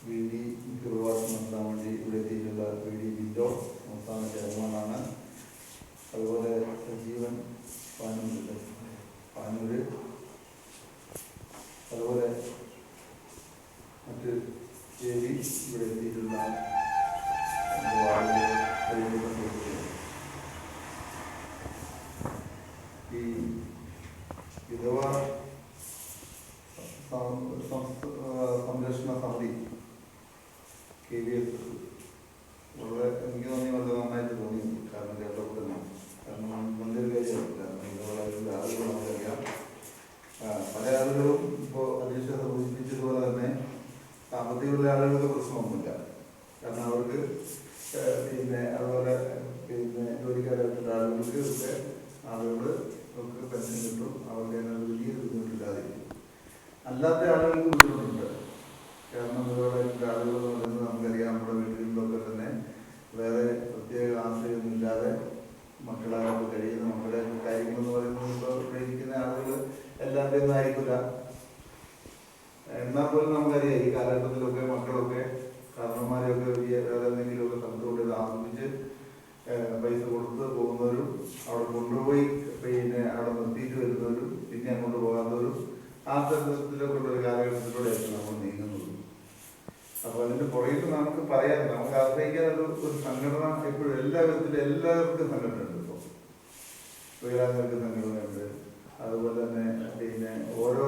VD പ്രവാസം നടത്താൻ വേണ്ടി ഇവിടെ എത്തിയിട്ടുള്ള VD ബിന്ദോ സംസ്ഥാന ചെയർമാനാണ്. അതുപോലെ സജീവൻ പാനൂര്, അതുപോലെ മറ്റ് JV ഇവിടെ എത്തിയിട്ടുള്ള ഈ വിധവ സംരക്ഷണ സമിതി KVS വളരെ എനിക്ക് തോന്നി വളരെ നന്നായിട്ട് തോന്നി. കാരണം കേട്ടപ്പോൾ തന്നെ കാരണം നല്ലൊരു കാര്യമാണ്. കാരണം ഇതുപോലെ ആളുകൾ നമുക്കറിയാം, പല ആളുകളും ഇപ്പോൾ അധ്യക്ഷത സൂചിപ്പിച്ചതുപോലെ തന്നെ സാമ്പത്തികമുള്ള ആളുകൾക്ക് പ്രശ്നമൊന്നുമില്ല. കാരണം അവർക്ക് അതുപോലെ ജോലിക്കാരായിട്ടുള്ള ആളുകൾക്ക് ഒക്കെ ആളുകൾക്ക് പെൻഷൻ കിട്ടും. അവർക്ക് അതിനൊരു വലിയ ബുദ്ധിമുട്ടില്ലാതിരിക്കും. അല്ലാത്ത ആളുകൾക്ക് ബുദ്ധിമുട്ടുണ്ട്. കാരണം ഇതുപോലെയുള്ള ആളുകൾ എന്ന് പറയുന്നത് നമുക്കറിയാം, നമ്മുടെ വീടുകളിലൊക്കെ തന്നെ വേറെ പ്രത്യേക ആശ്രയമൊന്നുമില്ലാതെ മക്കളായിട്ട് കഴിയുന്ന മക്കളുടെ കാര്യങ്ങളെന്ന് പറയുന്നത് ഇപ്പോൾ ഇരിക്കുന്ന ആളുകൾ എല്ലാവരുടെയും ആയിരിക്കില്ല. എന്നാൽ പോലും നമുക്കറിയാം ഈ കാലഘട്ടത്തിലൊക്കെ മക്കളൊക്കെ കാരണന്മാരെയൊക്കെ വലിയ വേറെ എന്തെങ്കിലുമൊക്കെ സ്ഥലത്തോടെ താമസിപ്പിച്ച് പൈസ കൊടുത്ത് പോകുന്നവരും അവിടെ കൊണ്ടുപോയി അവിടെ നിർത്തിയിട്ട് വരുന്നവരും പിന്നെ അങ്ങോട്ട് പോകാത്തവരും ആ തരത്തിലൊക്കെ ഉള്ള ഒരു കാലഘട്ടത്തിലൂടെയാണ് നമ്മൾ നീങ്ങുന്നത്. അപ്പോൾ അതിൻ്റെ പുറകിൽ നമുക്ക് പറയാം, നമുക്ക് ആശ്രയിക്കാനുള്ള ഒരു സംഘടന എപ്പോഴും എല്ലാവർക്കും സംഘടനയുണ്ട്. ഇപ്പോൾ വികലാംഗർക്ക് സംഘടനയുണ്ട്. അതുപോലെ തന്നെ ഓരോ